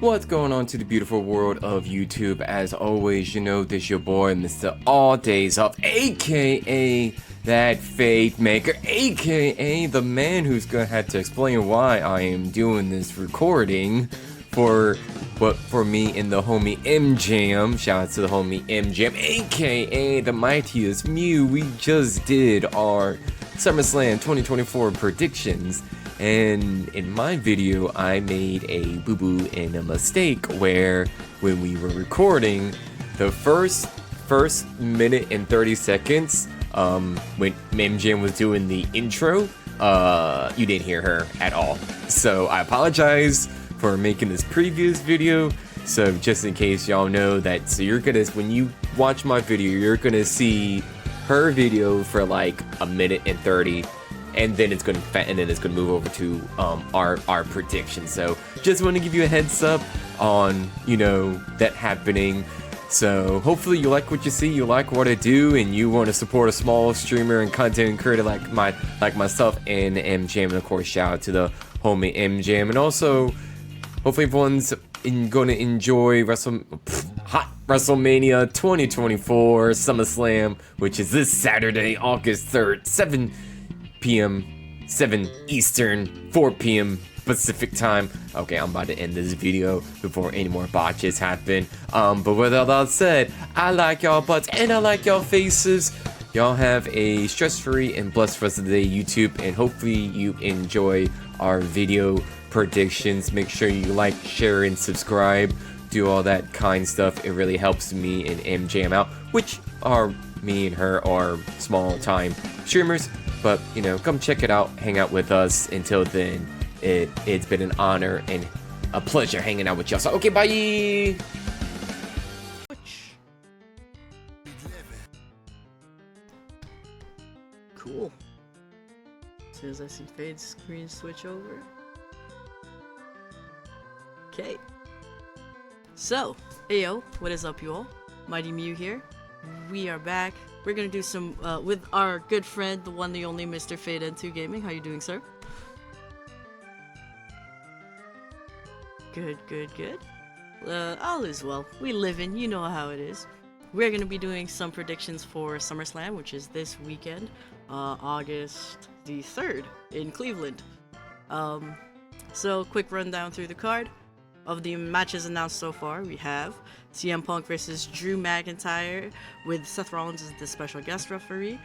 What's going on to the beautiful world of YouTube? As always, you know, this your boy, Mr. All Days Off, aka that Fade Maker, aka the man who's gonna have to explain why I am doing this recording for me and the homie mJam. Shout out to the homie mJam, aka the mightiest Mew. We just did our SummerSlam 2024 predictions. And in my video, I made a boo-boo and a mistake where when we were recording, the first minute and 30 seconds, when mJam was doing the intro, you didn't hear her at all. So I apologize for making this previous video. So just in case y'all know that, so you're gonna, when you watch my video, you're gonna see her video for like a minute and 30. And then it's gonna move over to our prediction. So just want to give you a heads up on, you know, that happening. So hopefully you like what you see, you like what I do, and you want to support a small streamer and content creator like myself and mJam. And of course, shout out to the homie mJam. And also, hopefully everyone's gonna enjoy hot WrestleMania 2024 SummerSlam, which is this Saturday, August 3rd, 7 p.m. 7 Eastern, 4 p.m. Pacific time. Okay, I'm about to end this video before any more botches happen. But with all that said, I like y'all butts and I like y'all faces. Y'all have a stress-free and blessed rest of the day, YouTube, and hopefully you enjoy our video predictions. Make sure you like, share, and subscribe. Do all that kind stuff. It really helps me and mJam out, which are me and her are small-time streamers. But, you know, come check it out, hang out with us. Until then, it's been an honor and a pleasure hanging out with y'all. So, okay, bye! Cool. As soon as I see Fade screen switch over. Okay. So, ayo, what is up, you all? Mighty Mew here. We are back. We're gonna do some with our good friend, the one, the only Mr. Fade N2 Gaming. How you doing, sir? Good. All is well. We living. You know how it is. We're gonna be doing some predictions for SummerSlam, which is this weekend, August the 3rd in Cleveland. So quick rundown through the card. Of the matches announced so far, we have CM Punk versus Drew McIntyre with Seth Rollins as the special guest referee.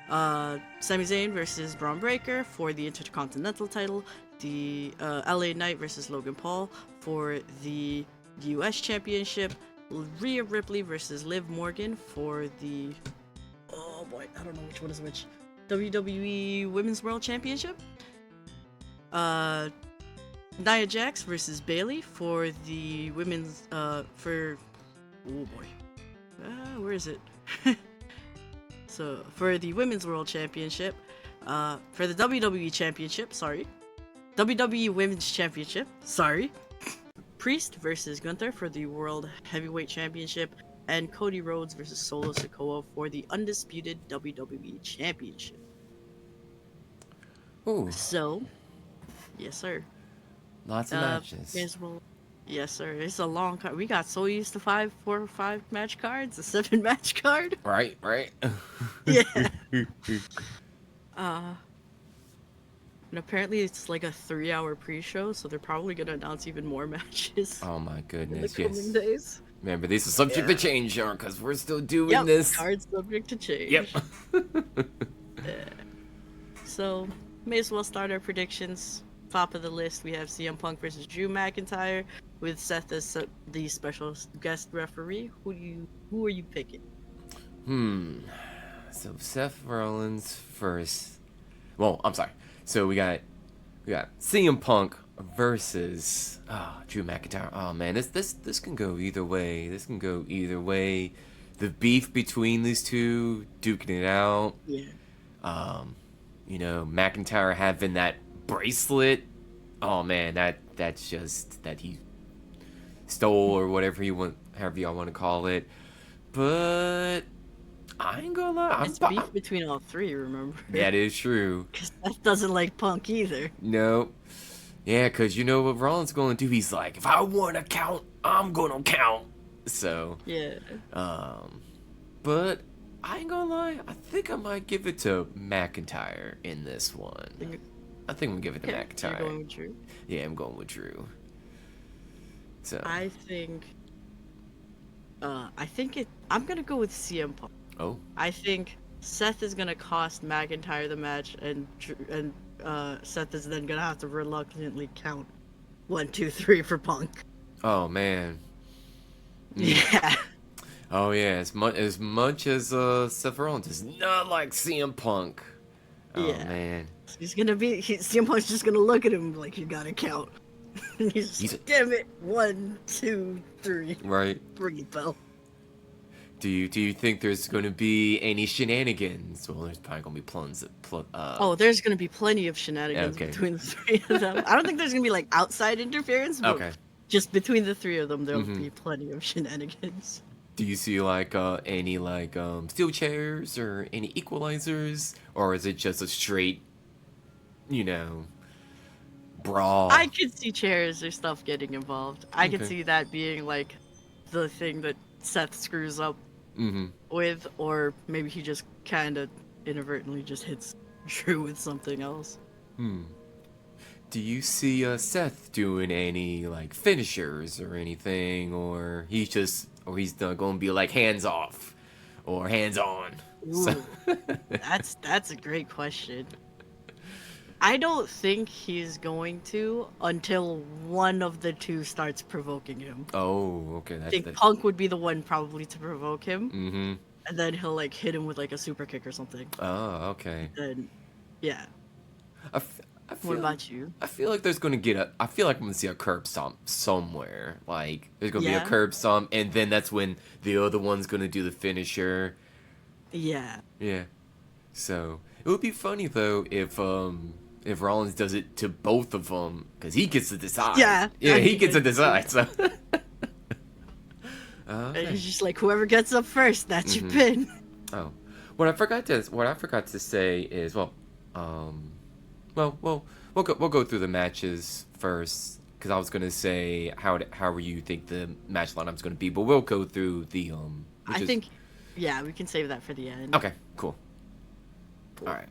Sami Zayn versus Bron Breakker for the Intercontinental title. The LA Knight versus Logan Paul for the US Championship. Rhea Ripley versus Liv Morgan for the, oh boy, I don't know which one is which, WWE Women's World Championship. Nia Jax versus Bayley for the women's, oh boy, where is it? So, for the Women's World Championship, for the WWE Championship, WWE Women's Championship, Priest versus Gunther for the World Heavyweight Championship, and Cody Rhodes versus Solo Sikoa for the Undisputed WWE Championship. Ooh. So, yes sir. Lots of matches. Yes, sir. It's a long card. We got so used to 4 or 5 match cards, a 7 match card. Right. Yeah. And apparently it's like a 3-hour pre-show, so they're probably gonna announce even more matches. Oh my goodness, in the coming days. Remember, these are subject to change, because we're still doing this. Cards subject to change. Yep. So, may as well start our predictions. Top of the list, we have CM Punk versus Drew McIntyre with Seth as the special guest referee. Who are you picking? So Seth Rollins first. Well, I'm sorry. So we got CM Punk versus Drew McIntyre. Oh man, this can go either way. The beef between these two, duking it out. Yeah. You know, McIntyre having that bracelet. Oh man, that's just that he stole or whatever however y'all want to call it. But I ain't gonna lie, It's beef between all three, remember? That is true. Because Seth doesn't like Punk either. No. Yeah, because you know what Rollins going to do? He's like, if I want to count, I'm going to count. So, Yeah. but I ain't gonna lie, I think I might give it to McIntyre in this one. I think I'm gonna give it to Okay, so McIntyre. you're going with Drew? Yeah, I'm going with Drew. So I think I'm gonna go with CM Punk. oh, I think Seth is gonna cost McIntyre the match, and Seth is then gonna have to reluctantly count 1, 2, 3 for Punk. oh man. Yeah. Oh yeah, as much as Seth Rollins does not like CM Punk. Oh Yeah. man. CM Punk's just gonna look at him like, you gotta count. And he's like, damn it, 1, 2, 3. Right. Bring it, Bell. Do you think there's going to be any shenanigans? Well, there's probably going to be Oh, there's gonna be plenty of shenanigans between the three of them. I don't think there's gonna be like outside interference, but okay. just between the three of them, there'll be plenty of shenanigans. Do you see like any like steel chairs or any equalizers, or is it just a straight, you know, brawl? I could see chairs or stuff getting involved. I could Okay. see that being like the thing that Seth screws up Mm-hmm. with, or maybe he just kind of inadvertently just hits Drew with something else. Do you see Seth doing any like finishers or anything, or he's not going to be like hands off or hands on? So, Ooh, that's a great question. I don't think he's going to until one of the two starts provoking him. oh, okay, I that's think the. Punk would be the one probably to provoke him, Mm-hmm. and then he'll like hit him with like a super kick or something. Oh, okay. Then, yeah. I feel, What about you? I feel like there's gonna I feel like I'm gonna see a curb stomp somewhere. Like there's gonna be a Yeah? curb stomp, and then that's when the other one's gonna do the finisher. Yeah. Yeah. So it would be funny though if Rollins does it to both of them, because he gets to decide. Yeah, Yeah, I he think gets to that's decide. So. And Okay. he's just like, whoever gets up first, that's your pin. Oh, what I forgot to say is we'll go through the matches first, because I was gonna say how you think the match lineup's gonna be, but we'll go through the I think, yeah, we can save that for the end. Okay, cool. All right.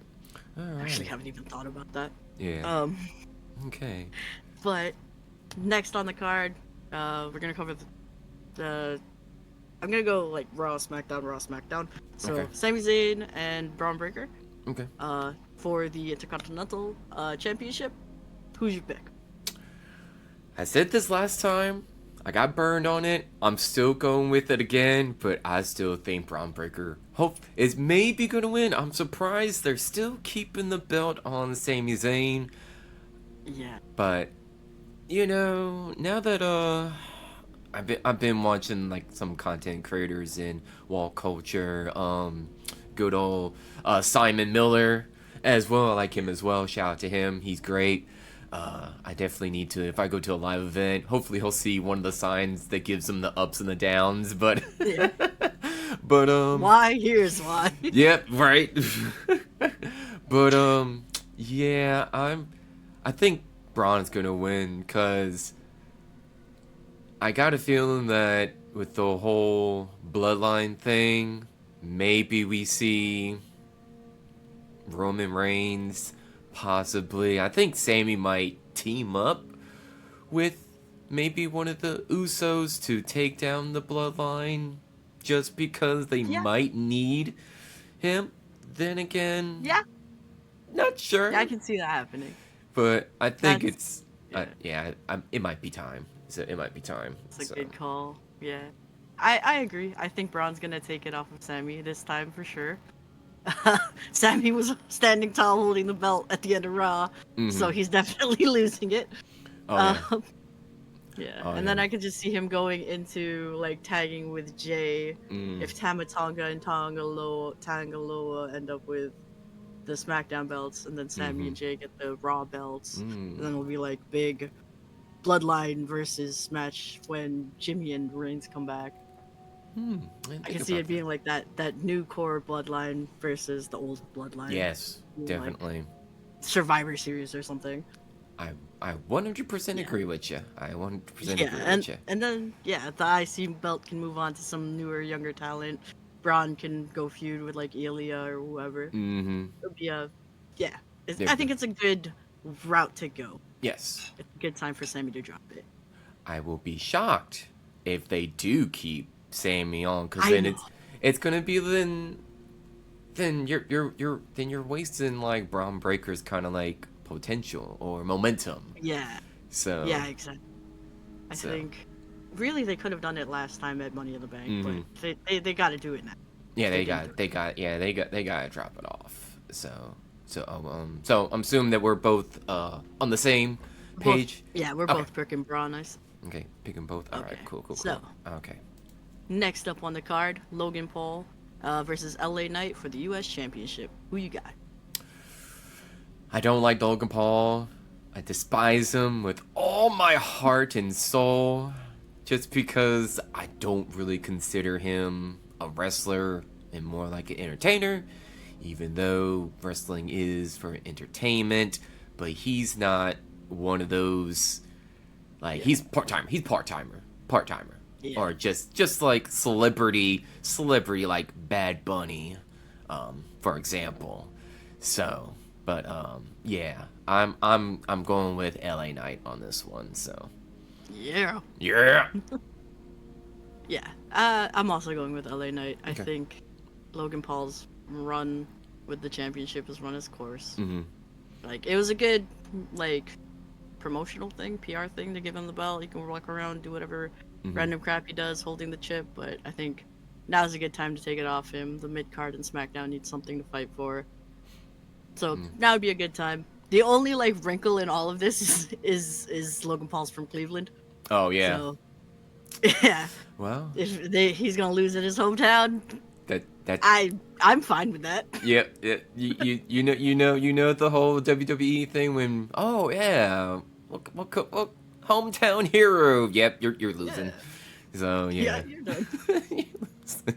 Actually, haven't even thought about that. Yeah. Okay. But next on the card, we're gonna cover the. I'm gonna go like Raw, SmackDown. So Okay. Sami Zayn and Braun Breaker. Okay. For the Intercontinental Championship. Who'd you pick? I said this last time. I got burned on it. I'm still going with it again, but I still think Braun Breaker is maybe gonna win. I'm surprised they're still keeping the belt on Sami Zayn. Yeah. But you know, now that I've been watching like some content creators in wall culture, good old Simon Miller as well. I like him as well. Shout out to him. He's great. I definitely need to, if I go to a live event, hopefully he'll see one of the signs that gives him the ups and the downs. But Yeah. but Why? Here's why. Yep, right. But yeah, I think Braun's gonna win, cause I got a feeling that with the whole bloodline thing, maybe we see Roman Reigns, possibly. I think Sami might team up with maybe one of the Usos to take down the bloodline, just because they Yeah. might need him. Then again, Yeah. not sure. Yeah, I can see that happening. But I think That's- it might be time. So it might be time. It's a good call. Yeah. I agree. I think Braun's gonna take it off of Sami this time for sure. Sami was standing tall holding the belt at the end of Raw, so he's definitely losing it. Oh, yeah. Yeah, Oh, and then yeah. I could just see him going into like tagging with Jay. If Tama Tonga and Tangaloa end up with the SmackDown belts, and then Sami and Jay get the Raw belts, and then it'll be like big Bloodline versus match when Jimmy and Reigns come back. I can see it being like that new core Bloodline versus the old Bloodline. Yes, Like definitely. Survivor Series or something. I 100% agree with you. I 100% agree Yeah, with you. and then the IC belt can move on to some newer, younger talent. Braun can go feud with like Ilya or whoever. Mm-hmm. It'll be a yeah. There I we think go. it's a good route to go. Yes. It's a good time for Sami to drop it. I will be shocked if they do keep Sami on, because I then know. it's gonna be then you're wasting like Braun Breaker's kind of like potential or momentum. Yeah. So Yeah, exactly. I think really they could have done it last time at Money in the Bank, but they got to do it now. Yeah, they got to drop it off. So I'm assuming that we're both on the same page. We're both picking Braun. Okay, picking both. All right, cool. So, okay. next up on the card, Logan Paul versus LA Knight for the U.S. Championship. Who you got? I don't like Logan Paul. I despise him with all my heart and soul, just because I don't really consider him a wrestler and more like an entertainer, even though wrestling is for entertainment. But he's not one of those, like, he's part-timer, Yeah. or just like celebrity like Bad Bunny, for example. So, but yeah, I'm going with LA Knight on this one. So Yeah. yeah. Yeah. I'm also going with LA Knight. I think Logan Paul's run with the championship has run its course. Mm-hmm. Like, it was a good, like, promotional thing, PR thing to give him the belt. He can walk around, do whatever random crap he does holding the chip, but I think now's a good time to take it off him. The mid-card and SmackDown needs something to fight for. So now would be a good time. The only, like, wrinkle in all of this is Logan Paul's from Cleveland. Oh yeah. So, yeah. Well, If he's gonna lose in his hometown, that I'm fine with that. yeah. You know the whole WWE thing when what hometown hero. Yep, you're losing. Yeah. So yeah. Yeah, you're done.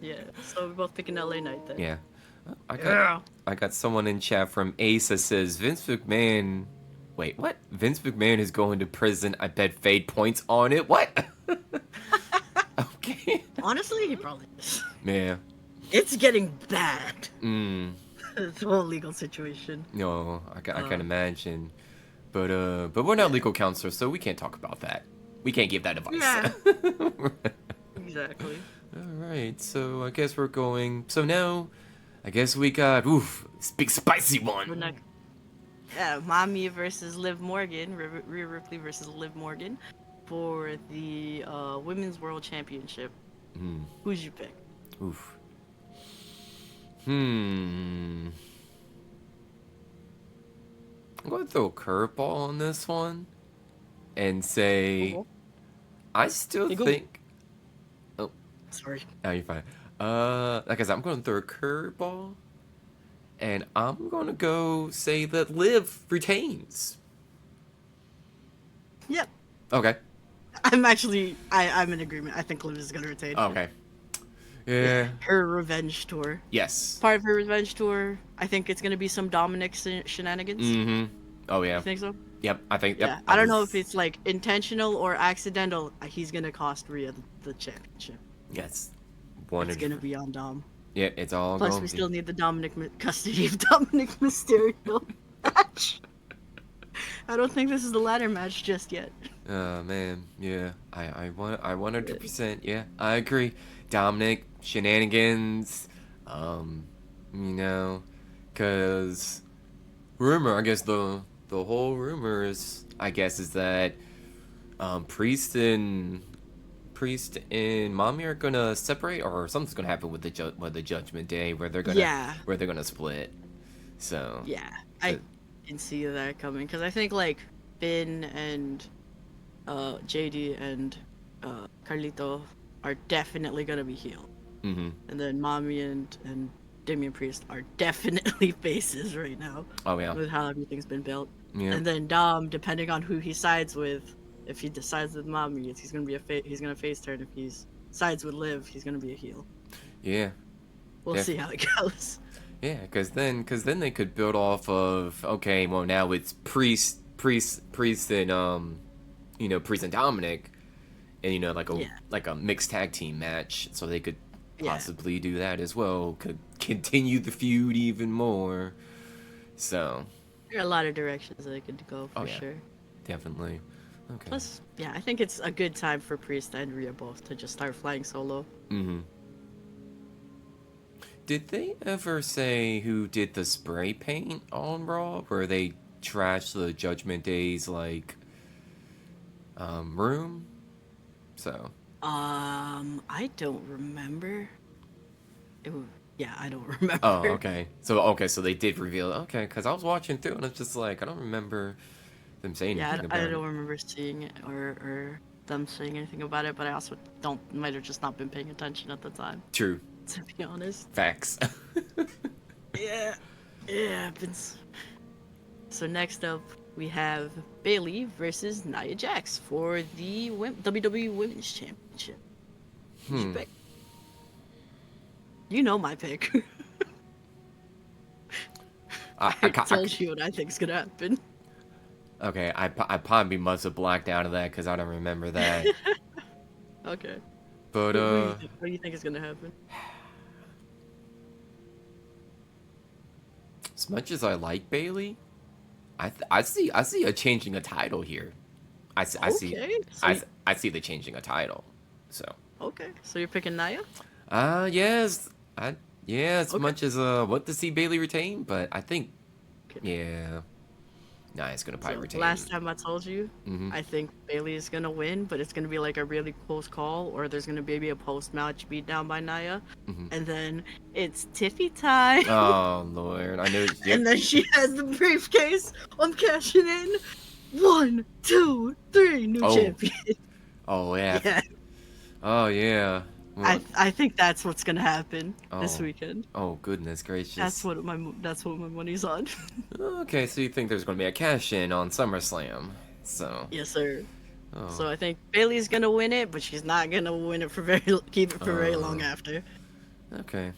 Yeah, so we're both picking LA Knight then. Yeah. I got someone in chat from Ace that says Vince McMahon. Wait, what? Vince McMahon is going to prison. I bet Fade points on it. What? Okay. Honestly, he probably is. Yeah. It's getting bad. This whole legal situation. No, I can imagine. But we're not legal counselors, so we can't talk about that. We can't give that advice. Yeah. Exactly. All right, so I guess we're going. So now, I guess we got big spicy one. Mommy versus Liv Morgan, Rhea Ripley versus Liv Morgan, for the Women's World Championship. Who'd you pick? Oof. I'm going to throw a curveball on this one and say I still think. Oh, sorry. No, you're fine. Like I said, I'm going to throw a curveball, and I'm going to go say that Liv retains. Yep. Okay. I'm in agreement. I think Liv is going to retain. Okay. Yeah. Her revenge tour. Yes. Part of her revenge tour, I think it's going to be some Dominic shenanigans. Oh, yeah. You think so? Yep, I think. Yep. Yeah. I don't know if it's like intentional or accidental. He's going to cost Rhea the championship. Yes. It's going to be on Dom. Yeah, it's all Plus, we still need the custody of Dominic Mysterio match. I don't think this is the ladder match just yet. Oh man, yeah, I 100%. Yeah, I agree. Dominic shenanigans, cause rumor. I guess the whole rumor is, is that Priest and Mommy are gonna separate, or something's gonna happen with the Judgment Day where they're gonna split. So yeah, I can see that coming because I think like Finn and JD and Carlito are definitely gonna be healed, and then Mommy and Damian Priest are definitely faces right now. Oh yeah, with how everything's been built. Yeah. And then Dom, depending on who he sides with, if he decides with Mommy, he's gonna be he's gonna face turn. If he sides with Liv, he's gonna be a heel. Yeah. We'll see how it goes. Yeah, because then they could build off of, okay, well now it's Priest Priest and Priest and Dominic, and Yeah. like a mixed tag team match, so they could Yeah. possibly do that as well. Could continue the feud even more. So, There are a lot of directions they could go oh for yeah, sure. definitely. Okay. Plus, yeah, I think it's a good time for Priest and Rhea both to just start flying solo. Mm-hmm. Did they ever say who did the spray paint on Raw, where they trashed the Judgment Day's room? So. I don't remember. It, yeah, I don't Oh, remember. okay. So they did reveal. Okay, because I was watching through and it's just like I don't remember them saying Yeah, anything I about it. don't remember seeing it or them saying anything about it, but I also might have just not been paying attention at the time, True. to be honest. Facts. Yeah, yeah. So next up, we have Bayley versus Nia Jax for the WWE Women's Championship. Who's your pick? You know my pick. I told you what I think's gonna happen. Okay, I probably must have blacked out of that because I don't remember that. Okay. But What do you think is gonna happen? as much as I like Bailey, I see a changing a title here. I see Okay. So I see the changing a title. So. okay. So you're picking Nia? Yes. As Okay. much as want to see Bailey retain, but I think Okay. yeah. Nia's gonna probably So retain. last time I told you, Mm-hmm. I think Bailey is gonna win, but it's gonna be like a really close call, or there's gonna be maybe a post-match beatdown by Nia, Mm-hmm. and then it's Tiffy time, Oh Lord, I know. Yep. and then she has the briefcase. I'm cashing in. 1, 2, 3, new Oh. champion. Oh yeah. Yeah, Oh yeah. What? I think that's what's gonna happen this Oh. weekend. Oh goodness gracious. That's what my money's on. Okay, so you think there's gonna be a cash in on SummerSlam? So. Yes, sir. Oh. So I think Bailey's gonna win it, but she's not gonna win it for keep it for very long after. Okay.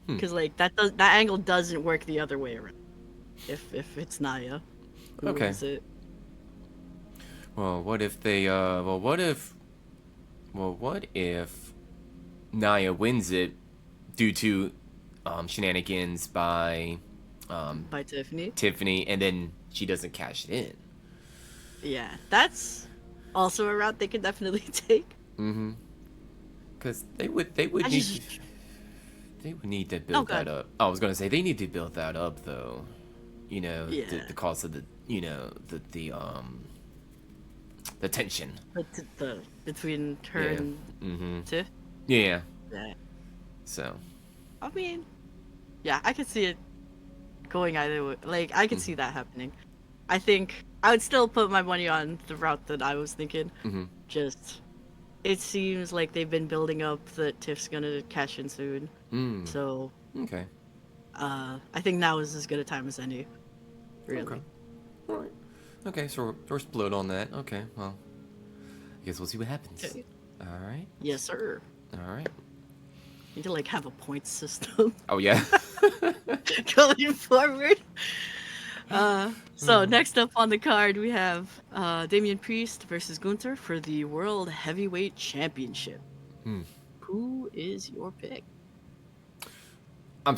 Because like that angle doesn't work the other way around. If it's Nia who Okay. wins it. Well, what if they? What if Nia wins it due to shenanigans by By Tiffany. Tiffany, and then she doesn't cash it in? Yeah, that's also a route they could definitely take. Mm-hmm. Because they would I need just- they would need to build go that ahead. up. I was gonna say they need to build that up though. Yeah. The cost of the the tension. The between her Yeah. and Mm-hmm. Tiff. Yeah. Yeah. So. I mean, yeah, I could see it going either way. Like I could see that happening. I think I would still put my money on the route that I was thinking. Mm-hmm. Just, it seems like they've been building up that Tiff's gonna cash in soon. Mm. So, Okay. I think now is as good a time as any. Really. Okay. All right. Okay, so we're split on that. Okay, well, I guess we'll see what happens. Okay. All right. Yes, sir. All right. Need to like have a point system Oh yeah. going forward. So next up on the card we have Damian Priest versus Gunther for the World Heavyweight Championship. Hmm. Who is your pick? I'm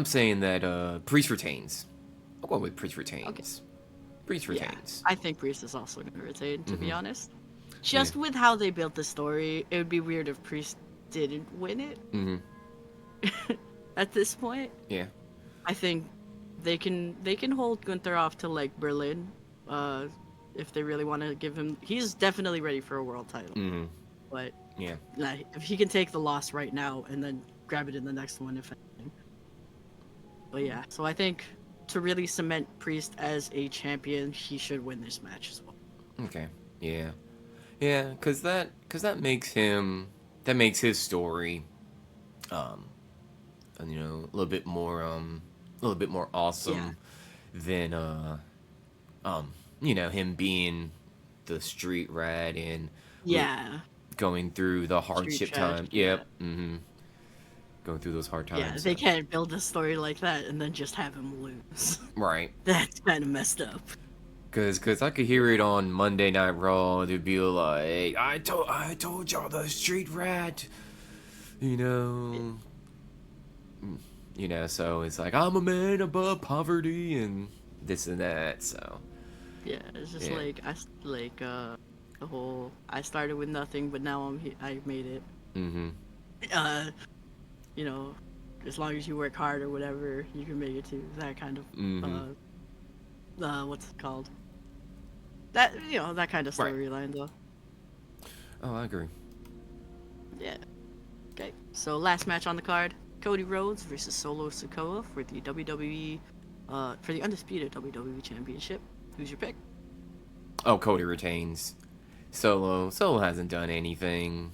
saying that Priest retains. I'm going with Priest retains. Okay. Priest Yeah, retains. I think Priest is also going to retain, to be Mhm. honest. Just with how they built the story, it would be weird if Priest didn't win it Mm-hmm. at this point. Yeah. I think they can hold Gunther off to like Berlin, if they really want to give him. He's definitely ready for a world title, Mm-hmm. but Yeah. like, if he can take the loss right now and then grab it in the next one, if anything. But yeah, so I think to really cement Priest as a champion, he should win this match as well. Okay. Yeah. Yeah, cause that makes his story, a little bit more awesome than him being the street rat and Yeah, going through the hardship Street time. trash, Yep. Mm-hmm. going through those hard Yeah, times. they So. can't build a story like that and then just have him lose. Right. That's kind of messed up. Cause I could hear it on Monday Night Raw. They'd be like, I told y'all the street rat, you know, So it's like I'm a man above poverty and this and that. So Yeah, it's just Yeah. the whole I started with nothing, but now I made it. mm-hmm. Uh, you know, as long as you work hard or whatever, you can make it too. That kind of what's it called? That that kind of Right. storyline though. Oh, I agree. Yeah. Okay. So last match on the card: Cody Rhodes versus Solo Sikoa for the WWE, for the undisputed WWE Championship. Who's your pick? Oh, Cody retains. Solo hasn't done anything.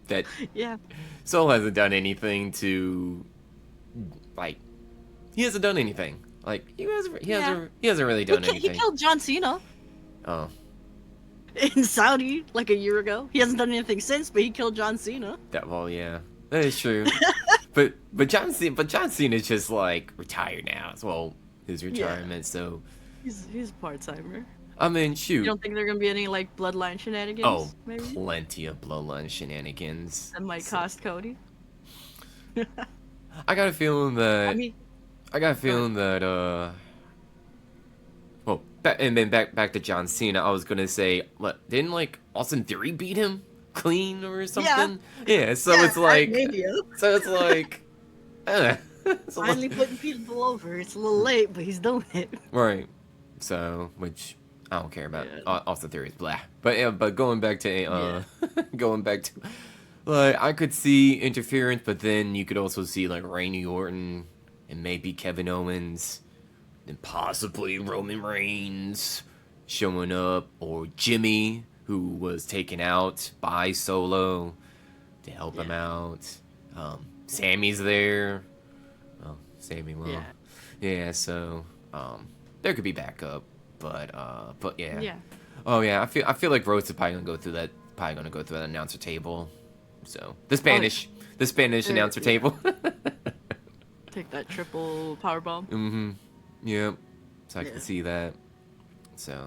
That Yeah. Solo hasn't done anything to, like, he hasn't done anything. Like he hasn't really done He anything. killed John Cena Oh. in Saudi like a year ago. He hasn't done anything since, but he killed John Cena. Yeah, that is true. but John Cena's just like retired now as well. His retirement, so He's a part timer. I mean, You shoot. don't think there are gonna be any like bloodline shenanigans? Oh, maybe plenty of bloodline shenanigans. that might cost Cody. I got a feeling that I mean, well, back to John Cena. I was gonna say, what, didn't like Austin Theory beat him clean or something? Yeah. So yeah, it's like, maybe. eh. So Finally putting people over. It's a little late, but he's doing it. right. So, which I don't care about. Yeah. Austin Theory's blah. But yeah, but going back to like, I could see interference, but then you could also see like Randy Orton and maybe Kevin Owens and possibly Roman Reigns showing up, or Jimmy, who was taken out by Solo to help him out. Sammy's there. Oh, Sami will. Yeah, so there could be backup, but yeah. Yeah. Oh yeah, I feel like Rhodes is probably gonna go through that announcer table. So the Spanish announcer table. Take that triple powerbomb. Mm-hmm. Yep. So I can see that. So.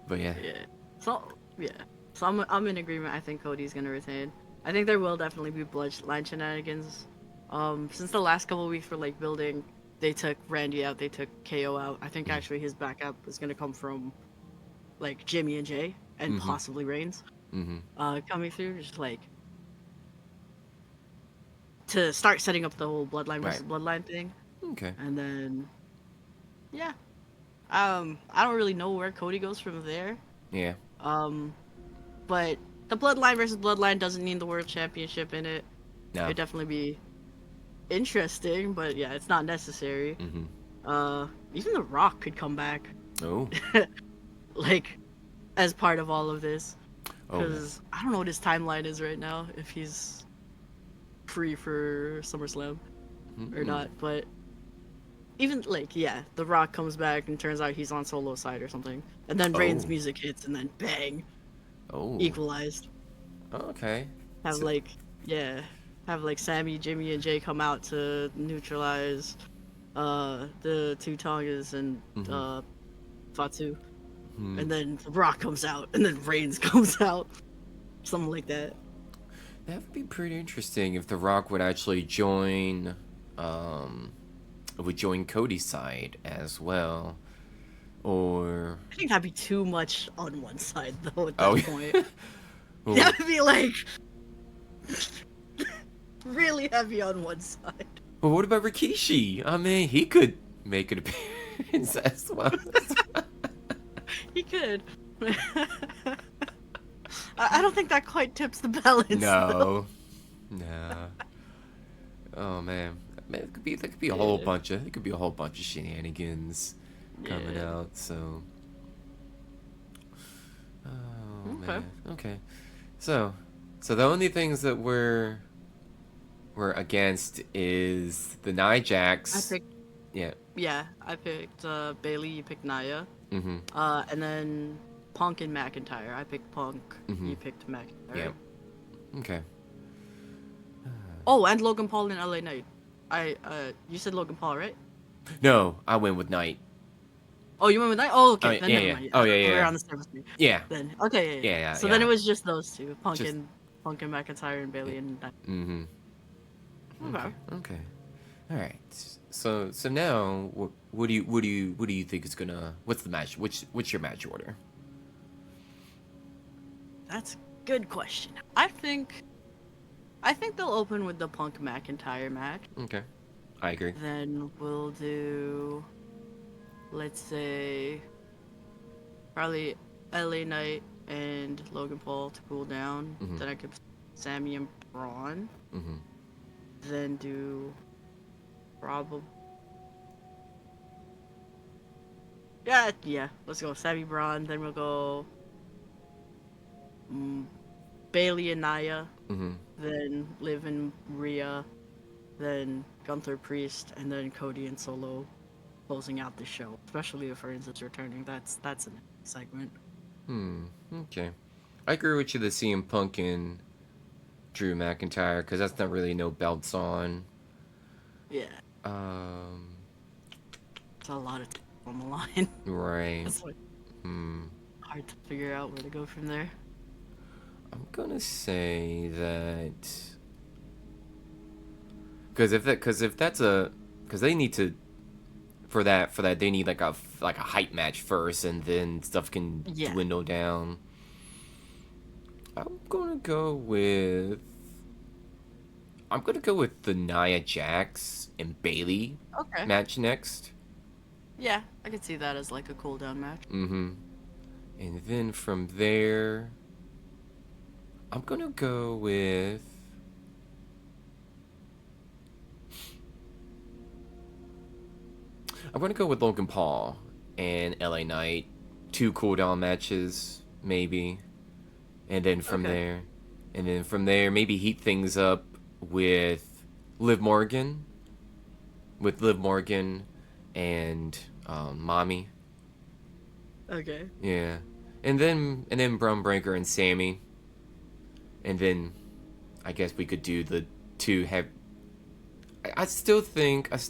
But yeah. Yeah. So I'm in agreement. I think Cody's gonna retain. I think there will definitely be bloodline shenanigans. Since the last couple of weeks were like building, they took Randy out, they took KO out. I think actually his backup is gonna come from like Jimmy and Jay and possibly Reigns. Coming through, just like to start setting up the whole bloodline versus bloodline thing. Okay. And then yeah. I don't really know where Cody goes from there. Yeah. But the bloodline versus bloodline doesn't need the world championship in it. No. It'd definitely be interesting, but yeah, it's not necessary. Even The Rock could come back. Oh. Like, as part of all of this. Oh. Because I don't know what his timeline is right now, if he's free for SummerSlam or not, but even, like, yeah, The Rock comes back and turns out he's on Solo's side or something. And then Reigns' music hits and then bang! Oh. Equalized. Okay. Have like Sami, Jimmy, and Jay come out to neutralize the two Tongas and Fatu. And then The Rock comes out, and then Reigns comes out. Something like that. That would be pretty interesting if The Rock would actually join Cody's side as well. Or I think that'd be too much on one side though at that point. Well, That would be like really heavy on one side. but what about Rikishi? I mean, he could make an appearance as well. He could. I don't think that quite tips the balance. No. No. Oh man. Man, it could be a whole bunch of shenanigans coming out, so man. Okay. So the only things that we're against is the Nia Jax. I picked Bayley, you picked Nia. And then Punk and McIntyre. I picked Punk, you picked McIntyre. Yeah. Okay. Oh, and Logan Paul in LA Knight. You said Logan Paul, right? No, I went with Knight. Oh, you went with Knight? Oh, okay. Oh Then yeah, never yeah. mind. Oh yeah, We're yeah. on the service street. Yeah. Then okay, yeah. Yeah, yeah, So then yeah. it was just those two, Just. Punk and McIntyre and Bayley and Knight. Mm-hmm. Okay. Okay. All right. So now, what do you think is gonna? What's the match? What's your match order? That's a good question. I think they'll open with the Punk McIntyre match. Okay. I agree. Then we'll do, let's say, probably LA Knight and Logan Paul to cool down. Mhm. Then I could Sami and Bron. Mm-hmm. Then do probably yeah. Let's go Sami Bron. Then we'll go Bayley and Nia. Mm-hmm. Then Liv and Rhea. Then Gunther Priest, and then Cody and Solo closing out the show. Especially if Reigns is returning. That's a segment. Okay. I agree with you. The CM Punk and Drew McIntyre, because that's not really no belts on. Yeah. It's a lot of on the line. Right. It's like hard to figure out where to go from there. I'm gonna say that because they need to for that they need like a hype match first, and then stuff can dwindle down. I'm gonna go with the Nia Jax and Bayley match next. Yeah, I could see that as like a cool down match. Mm-hmm. And then from there, I'm gonna go with Logan Paul and LA Knight, 2 cooldown matches maybe, and then from there, maybe heat things up with Liv Morgan, and Mommy. Okay. Yeah, and then Bron Breakker and Sami, and then I guess we could do the 2 have. I still think that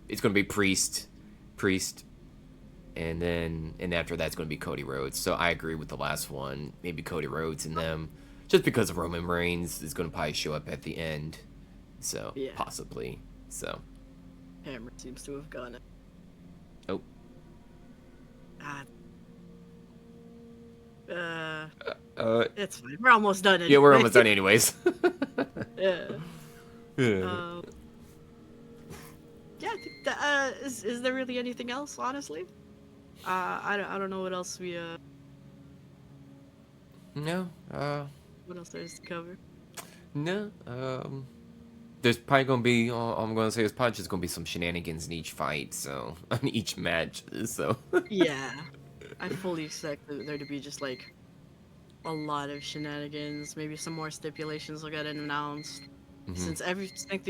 it's gonna be Priest, and after that's gonna be Cody Rhodes. So I agree with the last one. Maybe Cody Rhodes and them, just because Roman Reigns is gonna probably show up at the end. So possibly. So Hammer seems to have gone it. Oh. It's fine. We're almost done anyway. Yeah, we're almost done anyways. Yeah. Yeah. Yeah, I think that, is there really anything else, honestly? I don't know what else we, No, what else there is to cover? No, there's probably gonna be, I'm gonna say there's probably just gonna be some shenanigans in each fight, so, in each match, so. Yeah. I fully expect there to be just, like, a lot of shenanigans, maybe some more stipulations will get announced. Mhm. Since I think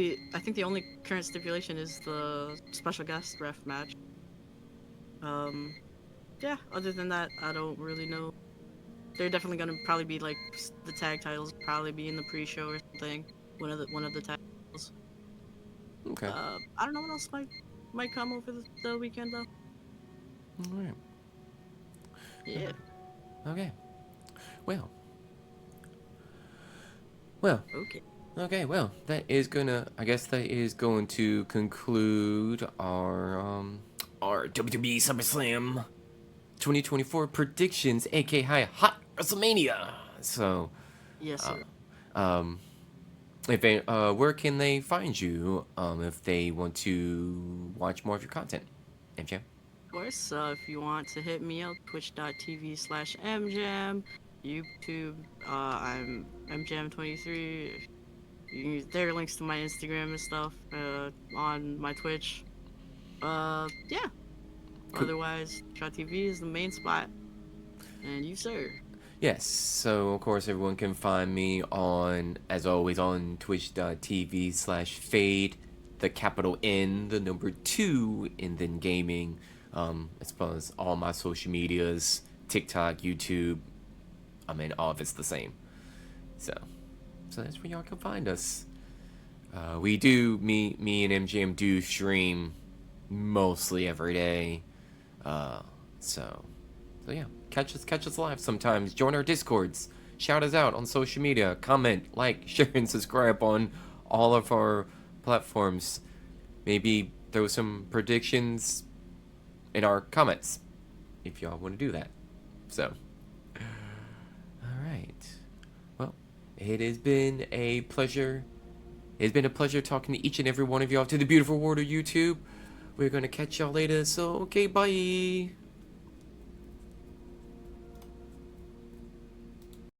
the only current stipulation is the special guest ref match. Yeah, other than that, I don't really know. They're definitely gonna probably be like the tag titles probably be in the pre-show or something. One of the tag titles. Okay. I don't know what else might come over the weekend though. All right. Yeah. Okay. Well. Okay. Okay, well, that is going to conclude our WWE SummerSlam 2024 predictions, aka Hot WrestleMania. So, Yes, sir. where can they find you if they want to watch more of your content, mJam? Of course, if you want to hit me up, twitch.tv/mjam, YouTube, I'm mjam23. There are links to my Instagram and stuff on my Twitch. Yeah. Cool. Otherwise, TV is the main spot. And you, sir. Yes, so of course everyone can find me as always, on twitch.tv/fade, the capital N, the number 2, and then gaming, as well as all my social medias, TikTok, YouTube, I mean, all of it's the same. So that's where y'all can find us. We do, me and mJam do stream mostly every day. So yeah, catch us live sometimes. Join our Discords. Shout us out on social media. Comment, like, share, and subscribe on all of our platforms. Maybe throw some predictions in our comments if y'all want to do that. So, all right. Well, it has been a pleasure. It's been a pleasure talking to each and every one of y'all to the beautiful world of YouTube. We're gonna catch y'all later. So, okay, bye.